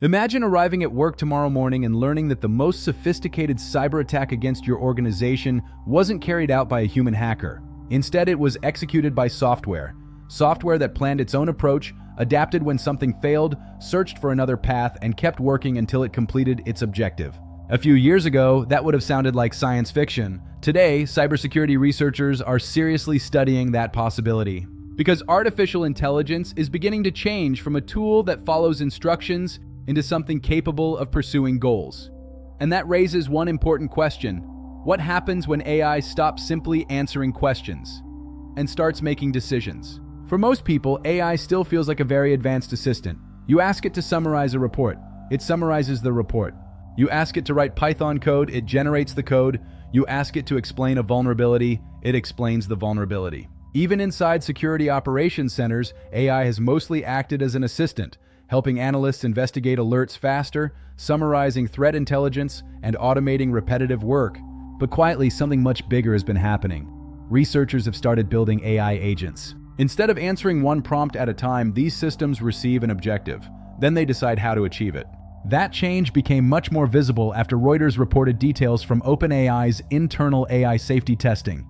Imagine arriving at work tomorrow morning and learning that the most sophisticated cyber attack against your organization wasn't carried out by a human hacker. Instead, it was executed by software. Software that planned its own approach, adapted when something failed, searched for another path, and kept working until it completed its objective. A few years ago, that would have sounded like science fiction. Today, cybersecurity researchers are seriously studying that possibility. Because artificial intelligence is beginning to change from a tool that follows instructions into something capable of pursuing goals. And that raises one important question. What happens when AI stops simply answering questions and starts making decisions? For most people, AI still feels like a very advanced assistant. You ask it to summarize a report, it summarizes the report. You ask it to write Python code, it generates the code. You ask it to explain a vulnerability, it explains the vulnerability. Even inside security operations centers, AI has mostly acted as an assistant, helping analysts investigate alerts faster, summarizing threat intelligence, and automating repetitive work. But quietly, something much bigger has been happening. Researchers have started building AI agents. Instead of answering one prompt at a time, these systems receive an objective. Then they decide how to achieve it. That change became much more visible after Reuters reported details from OpenAI's internal AI safety testing.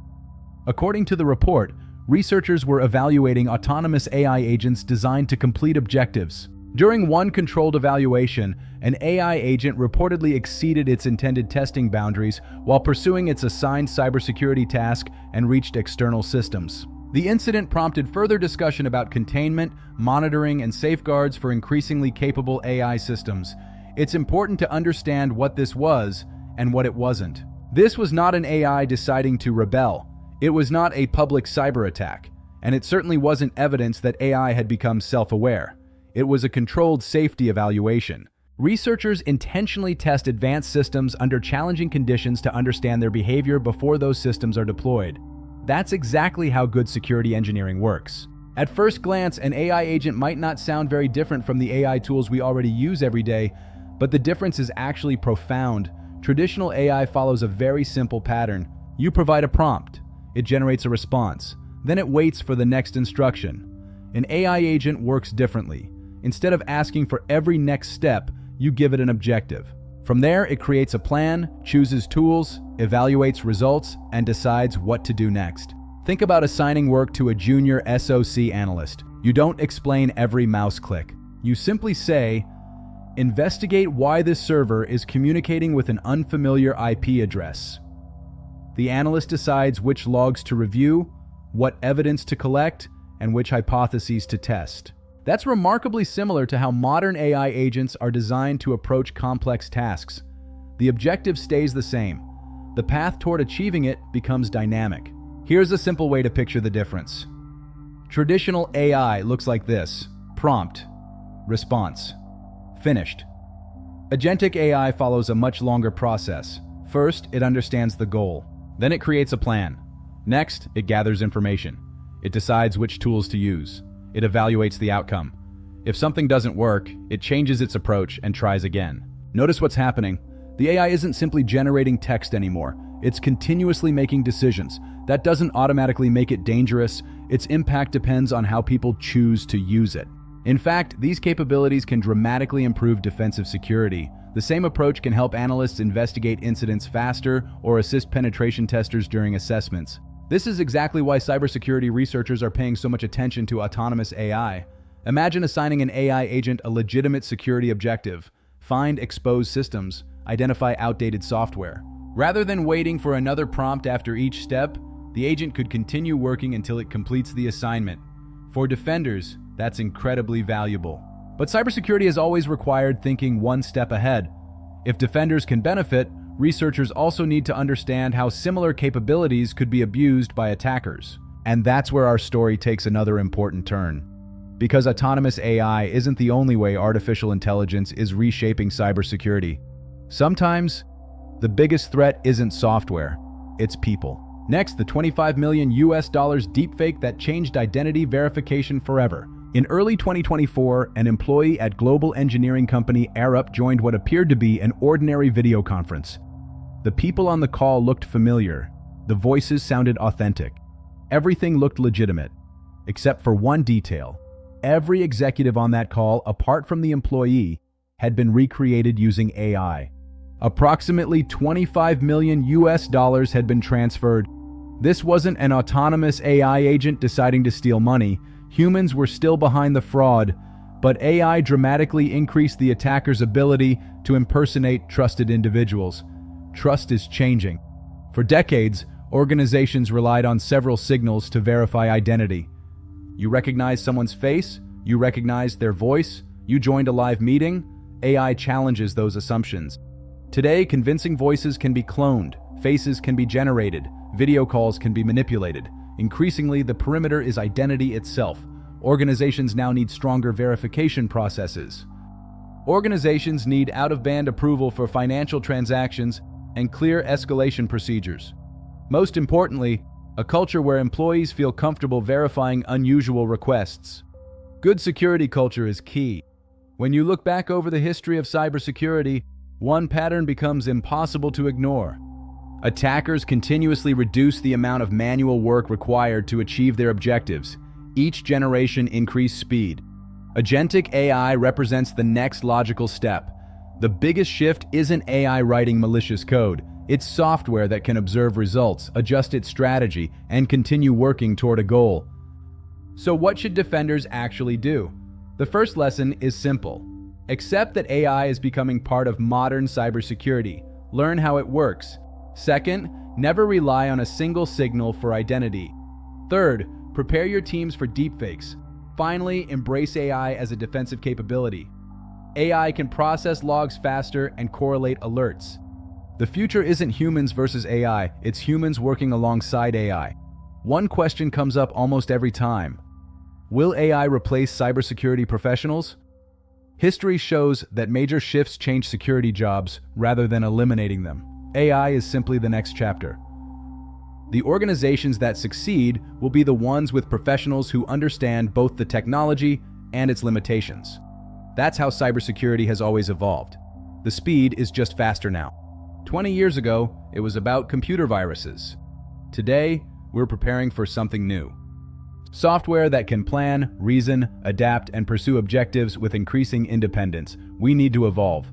According to the report, researchers were evaluating autonomous AI agents designed to complete objectives. During one controlled evaluation, an AI agent reportedly exceeded its intended testing boundaries while pursuing its assigned cybersecurity task and reached external systems. The incident prompted further discussion about containment, monitoring, and safeguards for increasingly capable AI systems. It's important to understand what this was and what it wasn't. This was not an AI deciding to rebel. It was not a public cyber attack, and it certainly wasn't evidence that AI had become self-aware. It was a controlled safety evaluation. Researchers intentionally test advanced systems under challenging conditions to understand their behavior before those systems are deployed. That's exactly how good security engineering works. At first glance, an AI agent might not sound very different from the AI tools we already use every day, but the difference is actually profound. Traditional AI follows a very simple pattern. You provide a prompt, it generates a response, then it waits for the next instruction. An AI agent works differently. Instead of asking for every next step, you give it an objective. From there, it creates a plan, chooses tools, evaluates results, and decides what to do next. Think about assigning work to a junior SOC analyst. You don't explain every mouse click. You simply say, investigate why this server is communicating with an unfamiliar IP address. The analyst decides which logs to review, what evidence to collect, and which hypotheses to test. That's remarkably similar to how modern AI agents are designed to approach complex tasks. The objective stays the same. The path toward achieving it becomes dynamic. Here's a simple way to picture the difference. Traditional AI looks like this: prompt, response, finished. Agentic AI follows a much longer process. First, it understands the goal. Then it creates a plan. Next, it gathers information. It decides which tools to use. It evaluates the outcome. If something doesn't work, it changes its approach and tries again. Notice what's happening. The AI isn't simply generating text anymore. It's continuously making decisions. That doesn't automatically make it dangerous. Its impact depends on how people choose to use it. In fact, these capabilities can dramatically improve defensive security. The same approach can help analysts investigate incidents faster or assist penetration testers during assessments. This is exactly why cybersecurity researchers are paying so much attention to autonomous AI. Imagine assigning an AI agent a legitimate security objective: find exposed systems, identify outdated software. Rather than waiting for another prompt after each step, the agent could continue working until it completes the assignment. For defenders, that's incredibly valuable. But cybersecurity has always required thinking one step ahead. If defenders can benefit, researchers also need to understand how similar capabilities could be abused by attackers. And that's where our story takes another important turn. Because autonomous AI isn't the only way artificial intelligence is reshaping cybersecurity. Sometimes, the biggest threat isn't software, it's people. Next, the $25 million deepfake that changed identity verification forever. In early 2024, an employee at global engineering company Arup joined what appeared to be an ordinary video conference. The people on the call looked familiar. The voices sounded authentic. Everything looked legitimate, except for one detail. Every executive on that call, apart from the employee, had been recreated using AI. Approximately $25 million had been transferred. This wasn't an autonomous AI agent deciding to steal money. Humans were still behind the fraud, but AI dramatically increased the attacker's ability to impersonate trusted individuals. Trust is changing. For decades, organizations relied on several signals to verify identity. You recognize someone's face, you recognize their voice, you joined a live meeting. AI challenges those assumptions. Today, convincing voices can be cloned, faces can be generated, video calls can be manipulated. Increasingly, the perimeter is identity itself. Organizations now need stronger verification processes. Organizations need out-of-band approval for financial transactions and clear escalation procedures. Most importantly, a culture where employees feel comfortable verifying unusual requests. Good security culture is key. When you look back over the history of cybersecurity, one pattern becomes impossible to ignore. Attackers continuously reduce the amount of manual work required to achieve their objectives. Each generation increased speed. Agentic AI represents the next logical step. The biggest shift isn't AI writing malicious code. It's software that can observe results, adjust its strategy, and continue working toward a goal. So what should defenders actually do? The first lesson is simple. Accept that AI is becoming part of modern cybersecurity. Learn how it works. Second, never rely on a single signal for identity. Third, prepare your teams for deepfakes. Finally, embrace AI as a defensive capability. AI can process logs faster and correlate alerts. The future isn't humans versus AI, it's humans working alongside AI. One question comes up almost every time. Will AI replace cybersecurity professionals? History shows that major shifts change security jobs rather than eliminating them. AI is simply the next chapter. The organizations that succeed will be the ones with professionals who understand both the technology and its limitations. That's how cybersecurity has always evolved. The speed is just faster now. 20 years ago, it was about computer viruses. Today, we're preparing for something new. Software that can plan, reason, adapt, and pursue objectives with increasing independence. We need to evolve.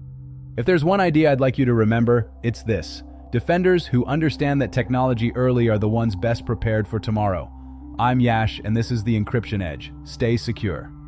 If there's one idea I'd like you to remember, it's this. Defenders who understand that technology early are the ones best prepared for tomorrow. I'm Yash, and this is the Encryption Edge. Stay secure.